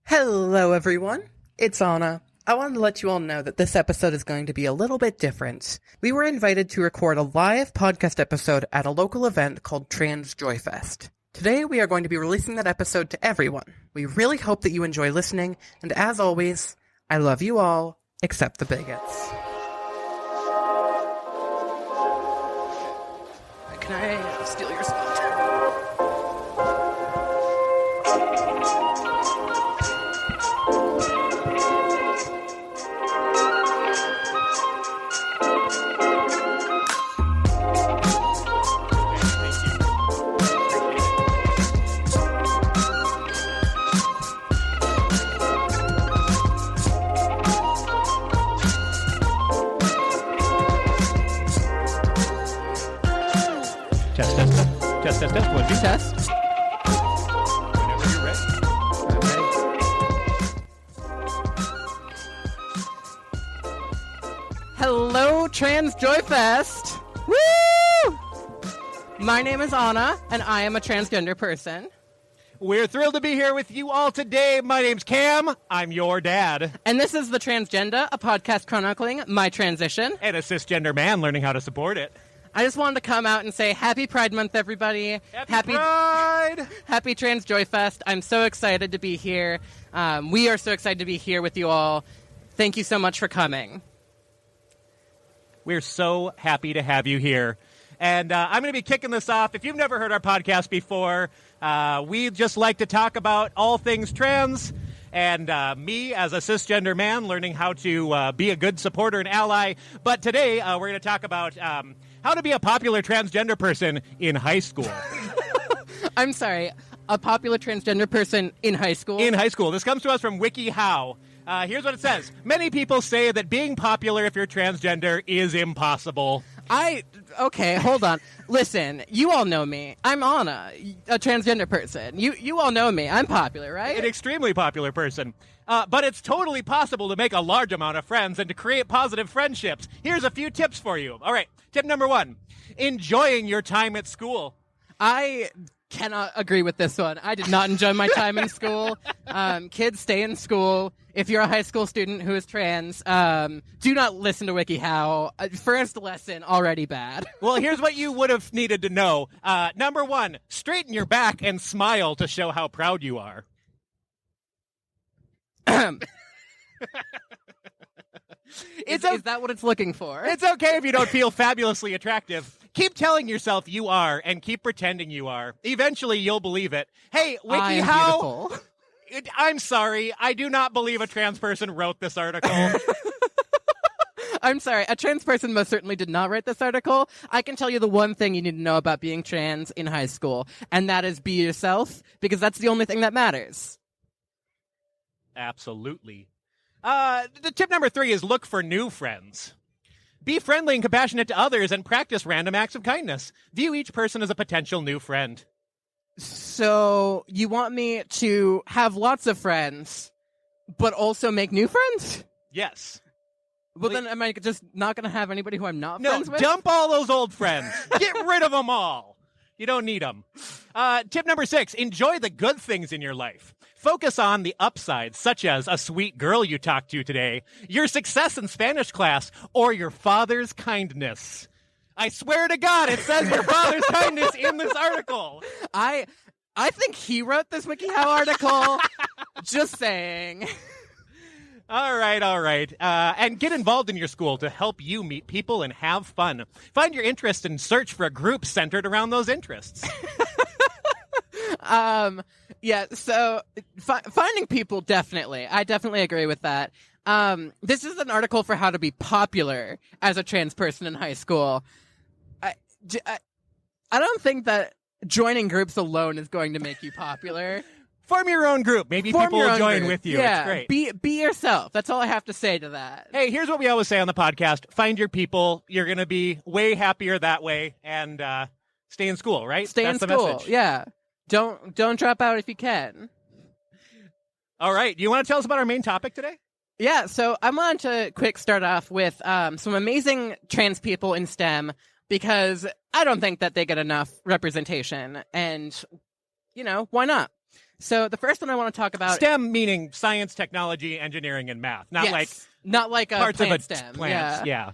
Hello, everyone. It's Anna. I wanted to let you all know that this episode is going to be a little bit different. We were invited to record a live podcast episode at a local event called Trans Joy Fest. Today, we are going to be releasing that episode to everyone. We really hope that you enjoy listening, and as always, I love you all, except the bigots. Can I steal your spot? Test. What do you test? Whenever you're ready. I'm ready. Hello, Trans Joy Fest! Woo! My name is Anna, and I am a transgender person. We're thrilled to be here with you all today. My name's Cam. I'm your dad. And this is The Transgender, a podcast chronicling my transition. And a cisgender man learning how to support it. I just wanted to come out and say Happy Pride Month, everybody. Happy Pride! Happy Trans Joy Fest. I'm so excited to be here. We are so excited to be here with you all. Thank you so much for coming. We're so happy to have you here. And I'm going to be kicking this off. If you've never heard our podcast before, we just like to talk about all things trans. And me, as a cisgender man, learning how to be a good supporter and ally. But today, we're going to talk about how to be a popular transgender person in high school. I'm sorry, a popular transgender person in high school? In high school. This comes to us from WikiHow. Here's what it says. Many people say that being popular if you're transgender is impossible. Okay, hold on. Listen, you all know me. I'm Anna, a transgender person. You all know me. I'm popular, right? An extremely popular person. But it's totally possible to make a large amount of friends and to create positive friendships. Here's a few tips for you. All right, tip number 1. Enjoying your time at school. I cannot agree with this one. I did not enjoy my time in school. Kids, stay in school. If you're a high school student who is trans, do not listen to WikiHow. First lesson, already bad. Well, here's what you would have needed to know. Number 1, straighten your back and smile to show how proud you are. Is that what it's looking for? It's okay if you don't feel fabulously attractive. Keep telling yourself you are and keep pretending you are. Eventually, you'll believe it. Hey, WikiHow. I'm sorry. I do not believe a trans person wrote this article. I'm sorry. A trans person most certainly did not write this article. I can tell you the one thing you need to know about being trans in high school, and that is be yourself, because that's the only thing that matters. Absolutely. The tip number 3 is look for new friends. Be friendly and compassionate to others and practice random acts of kindness. View each person as a potential new friend. So you want me to have lots of friends, but also make new friends? Yes. Well, then am I just not going to have anybody who I'm not friends with? No, dump all those old friends. Get rid of them all. You don't need them. Tip number 6, enjoy the good things in your life. Focus on the upsides, such as a sweet girl you talked to today, your success in Spanish class, or your father's kindness. I swear to God, it says your father's kindness in this article. I think he wrote this WikiHow article. Just saying. All right. And get involved in your school to help you meet people and have fun. Find your interests and search for a group centered around those interests. Yeah, so finding people, definitely. I definitely agree with that. This is an article for how to be popular as a trans person in high school. I don't think that joining groups alone is going to make you popular. Form your own group. Maybe people will join with you. Yeah, it's great. Be yourself. That's all I have to say to that. Hey, here's what we always say on the podcast. Find your people. You're going to be way happier that way. And stay in school, right? Stay in school, yeah. Don't drop out if you can. All right. You want to tell us about our main topic today? Yeah, so I wanted to quick start off with some amazing trans people in STEM, because I don't think that they get enough representation, and, you know, why not? So the first one I want to talk about... STEM meaning science, technology, engineering, and math. Not like a parts plant of a STEM. plant. Yeah.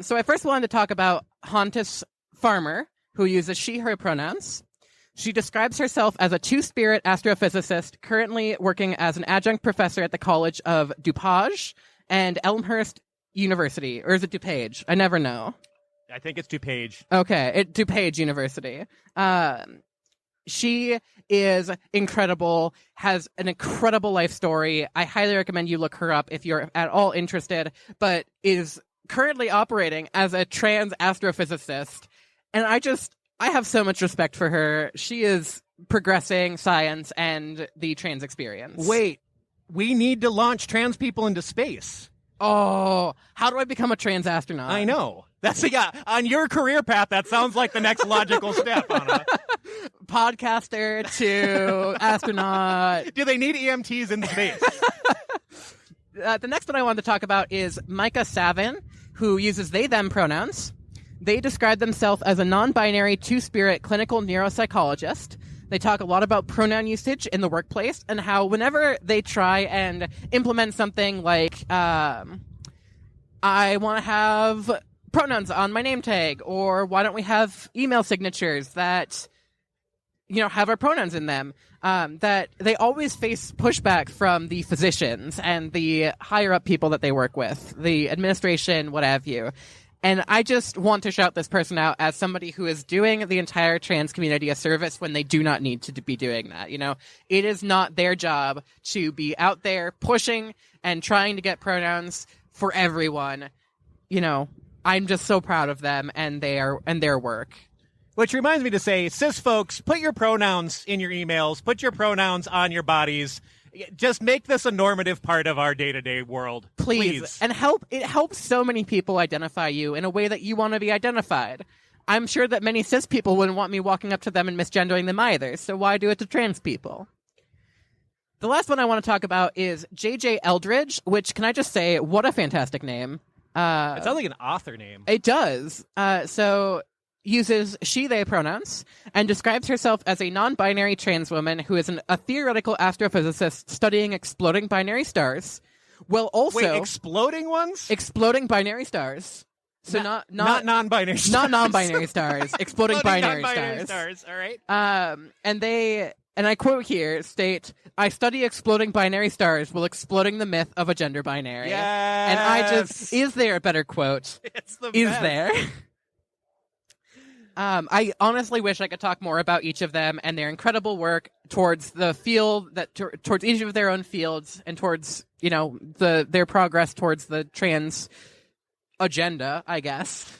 So I first wanted to talk about Hontus Farmer, who uses she, her pronouns. She describes herself as a two-spirit astrophysicist, currently working as an adjunct professor at the College of DuPage and Elmhurst University. Or is it DuPage? I never know. I think it's DuPage. Okay, DuPage University. She is incredible, has an incredible life story. I highly recommend you look her up if you're at all interested, but is currently operating as a trans astrophysicist. And I have so much respect for her. She is progressing science and the trans experience. Wait, we need to launch trans people into space. Oh, how do I become a trans astronaut? I know. On your career path, that sounds like the next logical step, Anna. Podcaster to astronaut. Do they need EMTs in space? The next one I wanted to talk about is Micah Savin, who uses they, them pronouns. They describe themselves as a non-binary two-spirit clinical neuropsychologist. They talk a lot about pronoun usage in the workplace and how whenever they try and implement something like, I want to have pronouns on my name tag, or why don't we have email signatures that, have our pronouns in them, that they always face pushback from the physicians and the higher up people that they work with, the administration, what have you. And I just want to shout this person out as somebody who is doing the entire trans community a service when they do not need to be doing that. It is not their job to be out there pushing and trying to get pronouns for everyone. I'm just so proud of them and their work. Which reminds me to say, cis folks, put your pronouns in your emails, put your pronouns on your bodies. Just make this a normative part of our day-to-day world. Please. And it helps so many people identify you in a way that you want to be identified. I'm sure that many cis people wouldn't want me walking up to them and misgendering them either, so why do it to trans people? The last one I want to talk about is JJ Eldridge, which, can I just say, what a fantastic name. It sounds like an author name. It does. So uses she, they pronouns, and describes herself as a non-binary trans woman who is a theoretical astrophysicist studying exploding binary stars. Wait, exploding ones? Exploding binary stars. So not non-binary stars. Not non-binary stars. Exploding binary stars. All right. And I quote here, state, I study exploding binary stars while exploding the myth of a gender binary. Yes. And is there a better quote? It's the Is best. there? I honestly wish I could talk more about each of them and their incredible work towards the field towards each of their own fields and towards, their progress towards the trans agenda, I guess.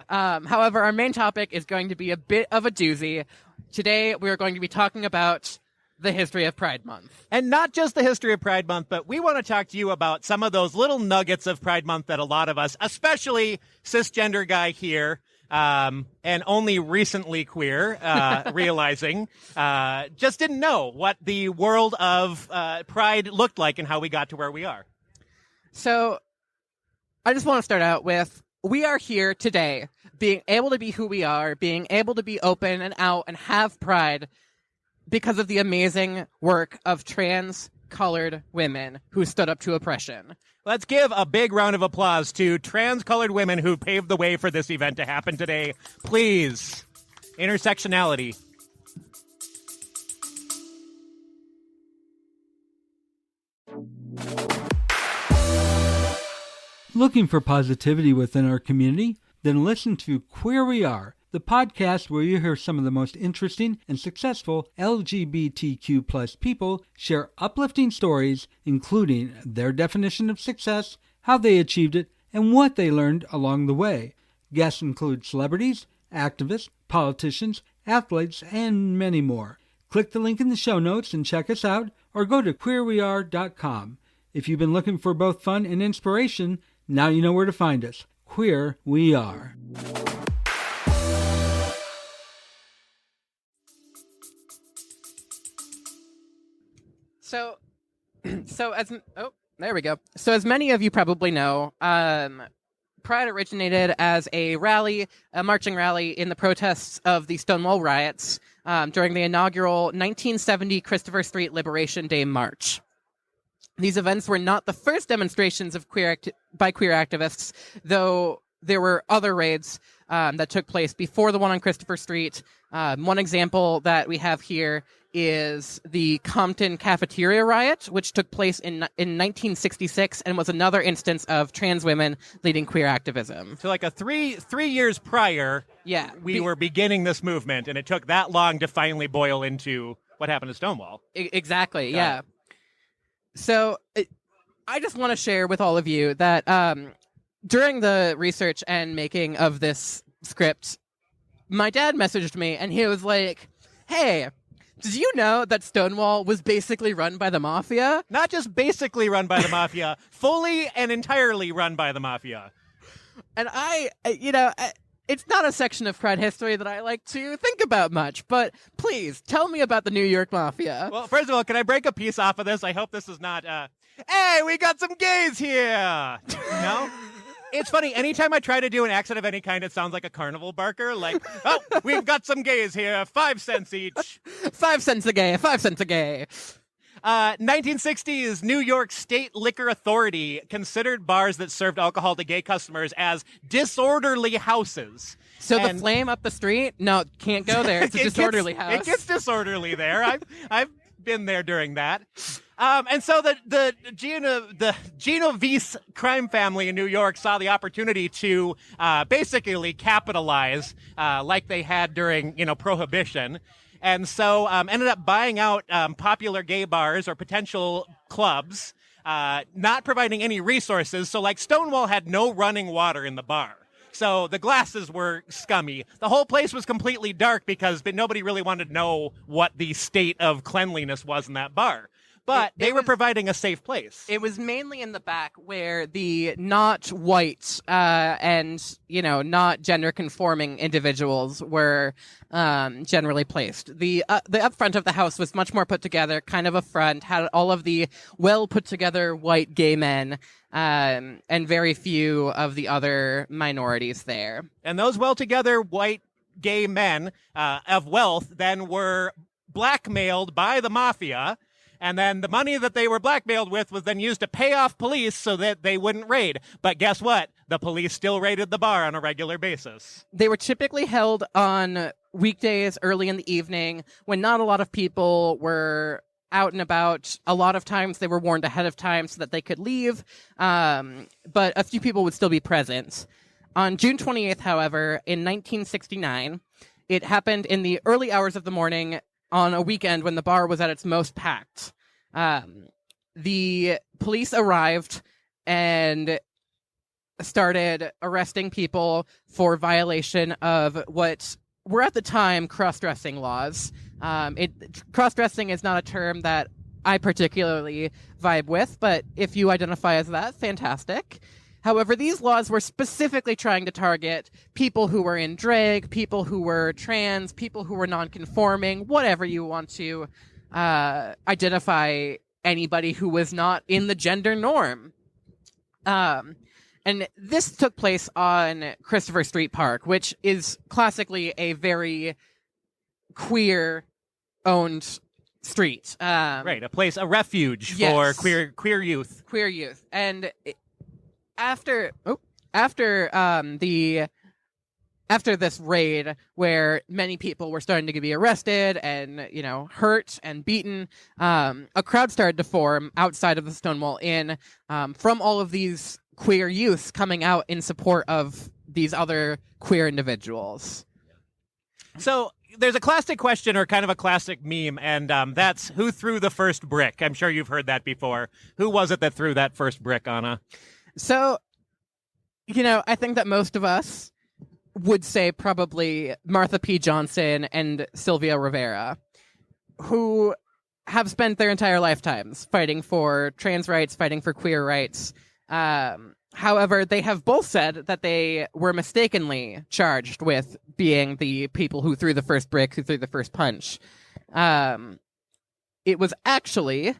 However, our main topic is going to be a bit of a doozy. Today, we are going to be talking about the history of Pride Month. And not just the history of Pride Month, but we want to talk to you about some of those little nuggets of Pride Month that a lot of us, especially cisgender guy here, and only recently queer, realizing, just didn't know what the world of Pride looked like and how we got to where we are. So, I just want to start out with, we are here today, being able to be who we are, being able to be open and out and have pride because of the amazing work of trans-colored women who stood up to oppression. Let's give a big round of applause to trans-colored women who paved the way for this event to happen today. Please. Intersectionality. Looking for positivity within our community? Then listen to Queer We Are, the podcast where you hear some of the most interesting and successful LGBTQ+ people share uplifting stories, including their definition of success, how they achieved it, and what they learned along the way. Guests include celebrities, activists, politicians, athletes, and many more. Click the link in the show notes and check us out, or go to queerweare.com. If you've been looking for both fun and inspiration, now you know where to find us. Queer We Are. So there we go. So as many of you probably know, Pride originated as a marching rally in the protests of the Stonewall riots during the inaugural 1970 Christopher Street Liberation Day March. These events were not the first demonstrations of by queer activists, though there were other raids that took place before the one on Christopher Street. One example that we have here is the Compton cafeteria riot, which took place in 1966 and was another instance of trans women leading queer activism. So like a three years prior, we were beginning this movement, and it took that long to finally boil into what happened to Stonewall. Exactly, yeah. So I just want to share with all of you that during the research and making of this script, my dad messaged me, and he was like, hey, did you know that Stonewall was basically run by the mafia? Not just basically run by the mafia, fully and entirely run by the mafia. And it's not a section of Pride history that I like to think about much, but please, tell me about the New York Mafia. Well, first of all, can I break a piece off of this? I hope this is not, hey, we got some gays here! No? It's funny, anytime I try to do an accent of any kind, it sounds like a carnival barker. Like, oh, we've got some gays here, 5 cents each. 5 cents a gay, 5 cents a gay. 1960s New York State Liquor Authority considered bars that served alcohol to gay customers as disorderly houses. So the Flame up the street? No, can't go there. It's a disorderly house. It gets disorderly there. I've been there during that. And so the Genovese crime family in New York saw the opportunity to basically capitalize like they had during, Prohibition. And so ended up buying out popular gay bars or potential clubs, not providing any resources. So like Stonewall had no running water in the bar. So the glasses were scummy. The whole place was completely dark because nobody really wanted to know what the state of cleanliness was in that bar. But they were providing a safe place. It was mainly in the back where the not white and, not gender conforming individuals were generally placed. The up front of the house was much more put together, kind of a front, had all of the well put together white gay men and very few of the other minorities there. And those well together white gay men of wealth then were blackmailed by the mafia. And then the money that they were blackmailed with was then used to pay off police so that they wouldn't raid. But guess what? The police still raided the bar on a regular basis. They were typically held on weekdays early in the evening when not a lot of people were out and about. A lot of times they were warned ahead of time so that they could leave. But a few people would still be present. On June 28th, however, in 1969, it happened in the early hours of the morning on a weekend when the bar was at its most packed. The police arrived and started arresting people for violation of what were at the time cross-dressing laws. Cross-dressing is not a term that I particularly vibe with, but if you identify as that, fantastic. However, these laws were specifically trying to target people who were in drag, people who were trans, people who were non-conforming, whatever you want to identify anybody who was not in the gender norm. And this took place on Christopher Street Park, which is classically a very queer-owned street. Right, a refuge for queer youth. Queer youth. And after this raid where many people were starting to be arrested and, hurt and beaten, a crowd started to form outside of the Stonewall Inn from all of these queer youths coming out in support of these other queer individuals. So there's a classic question or kind of a classic meme, and that's who threw the first brick. I'm sure you've heard that before. Who was it that threw that first brick, Anna? So, I think that most of us would say probably Martha P. Johnson and Sylvia Rivera, who have spent their entire lifetimes fighting for trans rights, fighting for queer rights. However, they have both said that they were mistakenly charged with being the people who threw the first brick, who threw the first punch. It was actually...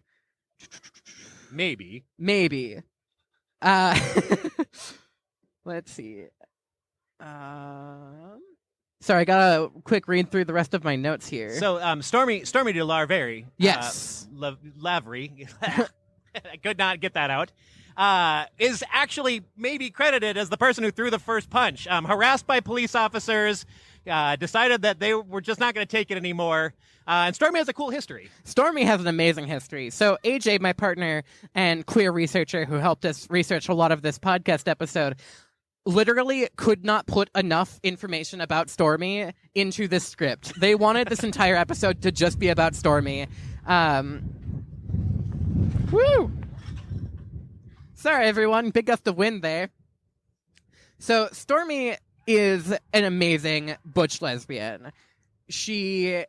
Maybe. Let's Let's see. Sorry, I got a quick read through the rest of my notes here. So, Stormy de Larverie. Yes. Lavery. I could not get that out. Is actually maybe credited as the person who threw the first punch. Harassed by police officers, decided that they were just not going to take it anymore. And Stormy has a cool history. Stormy has an amazing history. So AJ, my partner and queer researcher who helped us research a lot of this podcast episode, literally could not put enough information about Stormy into this script. They wanted this entire episode to just be about Stormy. Woo! Sorry, everyone. Big gust of wind there. So Stormy is an amazing butch lesbian. She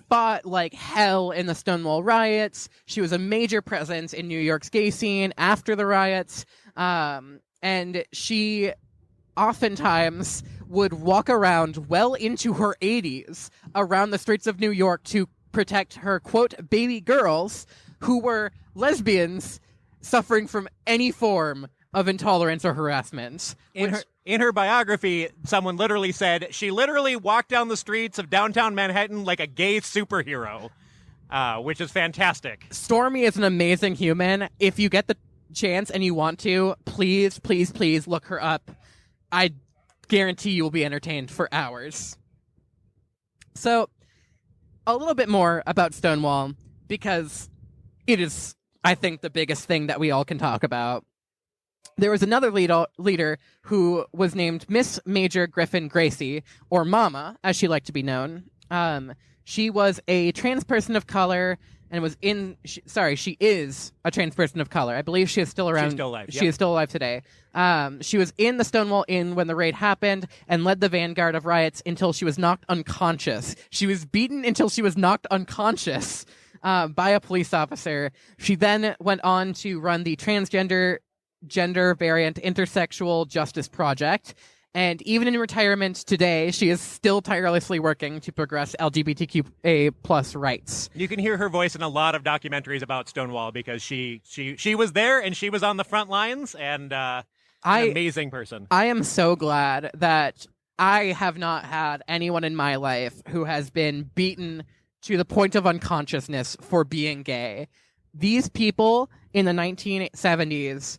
fought like hell in the Stonewall riots. She was a major presence in New York's gay scene after the riots. And she oftentimes would walk around well into her 80s around the streets of New York to protect her, quote, baby girls who were lesbians suffering from any form of intolerance or harassment. In her biography, someone literally said she literally walked down the streets of downtown Manhattan like a gay superhero, which is fantastic. Stormy is an amazing human. If you get the chance and you want to, please, please, please look her up. I guarantee you will be entertained for hours. So, a little bit more about Stonewall, because it is, I think, the biggest thing that we all can talk about. There was another leader who was named Miss Major Griffin Gracie, or Mama, as she liked to be known. She was a trans person of color and was she is a trans person of color. I believe she is still around. She's still alive. She is still alive today. She was in the Stonewall Inn when the raid happened and led the vanguard of riots until she was knocked unconscious. She was beaten until she was knocked unconscious by a police officer. She then went on to run the gender variant intersexual justice project, and even in retirement today she is still tirelessly working to progress LGBTQA plus rights. You can hear her voice in a lot of documentaries about Stonewall because she was there and she was on the front lines, and an amazing person. I am so glad that I have not had anyone in my life who has been beaten to the point of unconsciousness for being gay. These people in the 1970s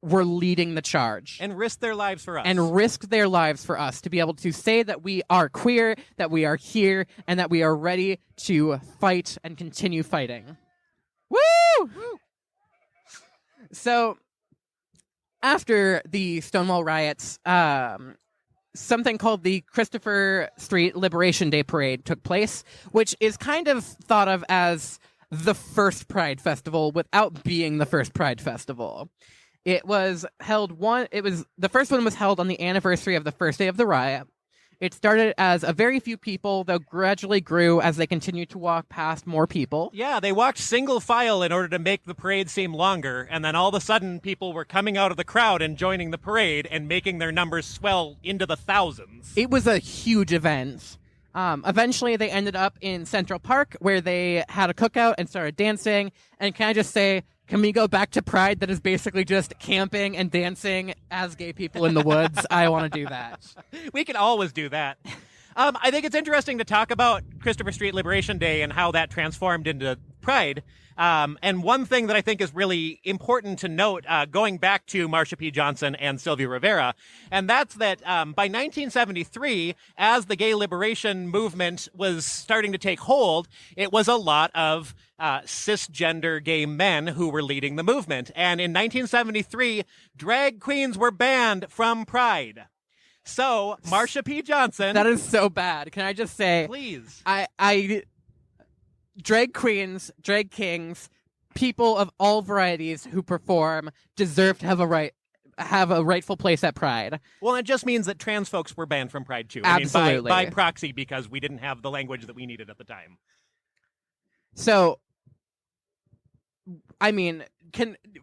were leading the charge. And risked their lives for us. And risked their lives for us to be able to say that we are queer, that we are here, and that we are ready to fight and continue fighting. Woo! So, after the Stonewall riots, something called the Christopher Street Liberation Day Parade took place, which is kind of thought of as the first Pride Festival without being the first Pride Festival. The first one was held on the anniversary of the first day of the riot. It started as a very few people, though gradually grew as they continued to walk past more people. Yeah, they walked single file in order to make the parade seem longer, and then all of a sudden people were coming out of the crowd and joining the parade and making their numbers swell into the thousands. It was a huge event. Eventually they ended up in Central Park, where they had a cookout and started dancing. And can I just say, can we go back to Pride that is basically just camping and dancing as gay people in the woods? I want to do that. We can always do that. I think it's interesting to talk about Christopher Street Liberation Day and how that transformed into Pride. And one thing that I think is really important to note, going back to Marsha P. Johnson and Sylvia Rivera, and that's that by 1973, as the gay liberation movement was starting to take hold, it was a lot of cisgender gay men who were leading the movement. And in 1973, drag queens were banned from Pride. So, Marsha P. Johnson... That is so bad. Can I just say... Please. Drag queens, drag kings, people of all varieties who perform deserve to have a rightful place at Pride. Well, it just means that trans folks were banned from Pride, too. Absolutely. I mean, by proxy, because we didn't have the language that we needed at the time. So, I mean...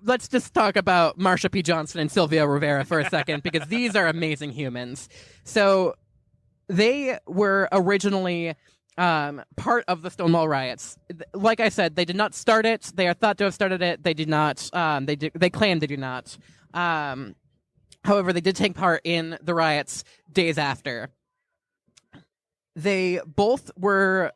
Let's just talk about Marsha P. Johnson and Sylvia Rivera for a second, because these are amazing humans. So they were originally part of the Stonewall riots. Like I said, they did not start it. They are thought to have started it. They did not. They claim they do not. However, they did take part in the riots days after. They both were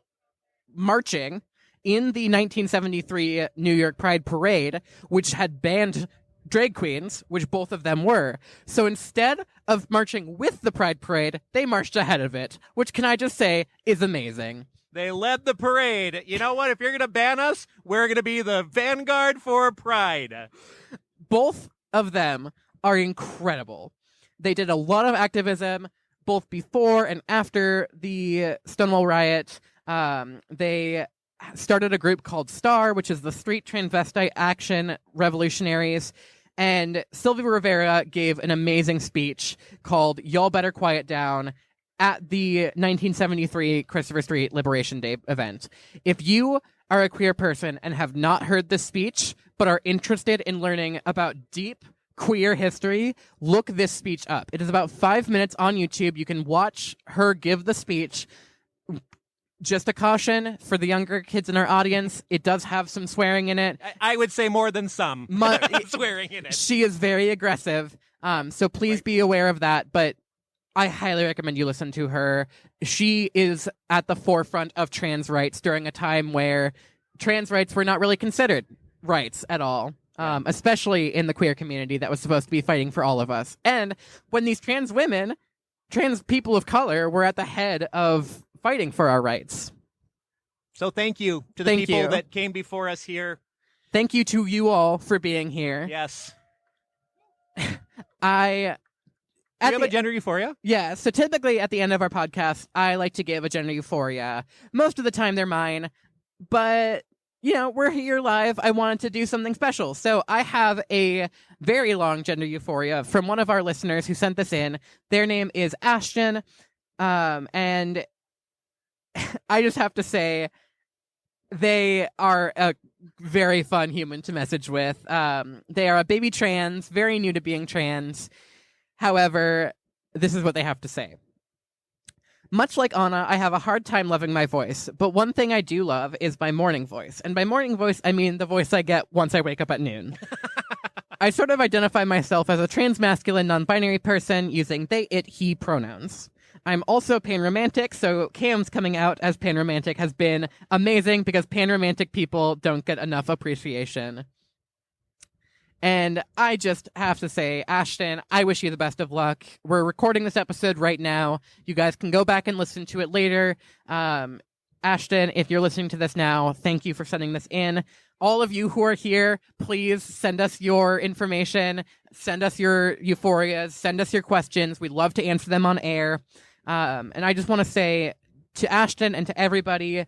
marching in the 1973 New York Pride Parade, which had banned drag queens, which both of them were. So instead of marching with the Pride Parade, they marched ahead of it, which can I just say is amazing. They led the parade. You know what? If you're going to ban us, we're going to be the vanguard for Pride. Both of them are incredible. They did a lot of activism, both before and after the Stonewall riot. They started a group called STAR, which is the Street Transvestite Action Revolutionaries. And Sylvia Rivera gave an amazing speech called Y'all Better Quiet Down at the 1973 Christopher Street Liberation Day event. If you are a queer person and have not heard this speech, but are interested in learning about deep queer history, look this speech up. It is about 5 minutes on YouTube. You can watch her give the speech. Just a caution for the younger kids in our audience, it does have some swearing in it. I would say more than some swearing in it. She is very aggressive, so please be aware of that, but I highly recommend you listen to her. She is at the forefront of trans rights during a time where trans rights were not really considered rights at all, especially in the queer community that was supposed to be fighting for all of us. And when these trans women, trans people of color, were at the head of fighting for our rights. So thank you to the people that came before us here. Thank you to you all for being here. Yes. Do you have a gender euphoria? Yeah, so typically at the end of our podcast, I like to give a gender euphoria. Most of the time they're mine, but, you know, we're here live. I wanted to do something special. So I have a very long gender euphoria from one of our listeners who sent this in. Their name is Ashton, and I just have to say they are a very fun human to message with. They are a baby trans, very new to being trans. However, this is what they have to say. Much like Anna, I have a hard time loving my voice, but one thing I do love is my morning voice. And by morning voice, I mean the voice I get once I wake up at noon. I sort of identify myself as a trans-masculine, non-binary person using they, it, he pronouns. I'm also panromantic, so Cam's coming out as panromantic has been amazing because panromantic people don't get enough appreciation. And I just have to say, Ashton, I wish you the best of luck. We're recording this episode right now. You guys can go back and listen to it later. Ashton, if you're listening to this now, thank you for sending this in. All of you who are here, please send us your information, send us your euphorias, send us your questions. We'd love to answer them on air. And I just want to say to Ashton and to everybody,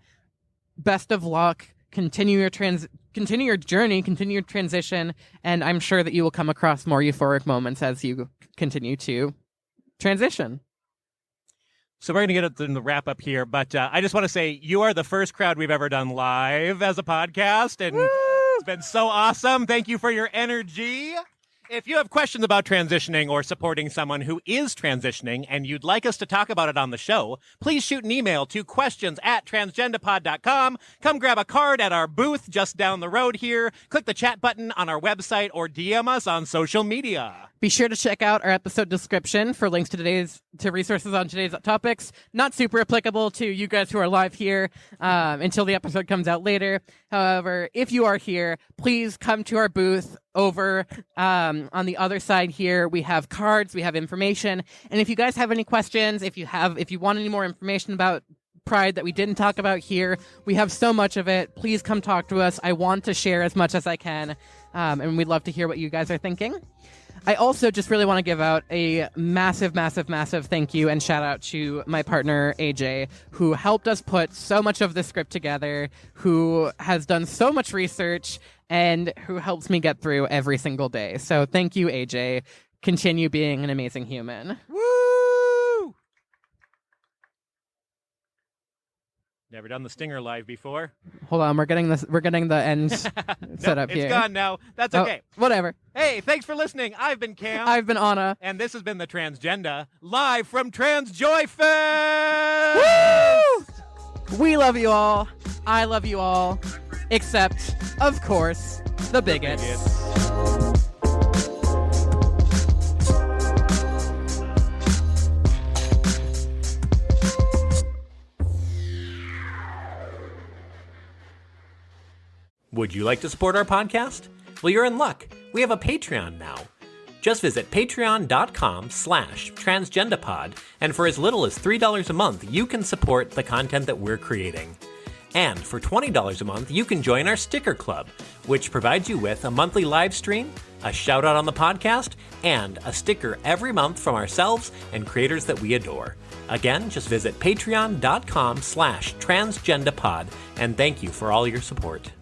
best of luck. Continue your journey, continue your transition, and I'm sure that you will come across more euphoric moments as you continue to transition. So we're going to get into the wrap up here, but I just want to say you are the first crowd we've ever done live as a podcast, and it's been so awesome. Thank you for your energy. If you have questions about transitioning or supporting someone who is transitioning and you'd like us to talk about it on the show, please shoot an email to questions@transgendapod.com. Come grab a card at our booth just down the road here. Click the chat button on our website or DM us on social media. Be sure to check out our episode description for links to resources on today's topics. Not super applicable to you guys who are live here until the episode comes out later. However, if you are here, please come to our booth over on the other side here. We have cards, we have information, and if you guys have any questions, if you want any more information about Pride that we didn't talk about here, we have so much of it. Please come talk to us. I want to share as much as I can, and we'd love to hear what you guys are thinking. I also just really want to give out a massive, massive, massive thank you and shout out to my partner, AJ, who helped us put so much of this script together, who has done so much research, and who helps me get through every single day. So thank you, AJ. Continue being an amazing human. Woo! Never done the stinger live before. Hold on, we're getting the end set up here. It's gone now. That's okay. Whatever. Hey, thanks for listening. I've been Cam. I've been Anna. And this has been the Transgenda, live from Trans Joy Fest! Woo! We love you all. I love you all. Except, of course, the bigots. Would you like to support our podcast? Well, you're in luck. We have a Patreon now. Just visit patreon.com/transgendapod, and for as little as $3 a month, you can support the content that we're creating. And for $20 a month, you can join our Sticker Club, which provides you with a monthly live stream, a shout out on the podcast, and a sticker every month from ourselves and creators that we adore. Again, just visit patreon.com/transgendapod, and thank you for all your support.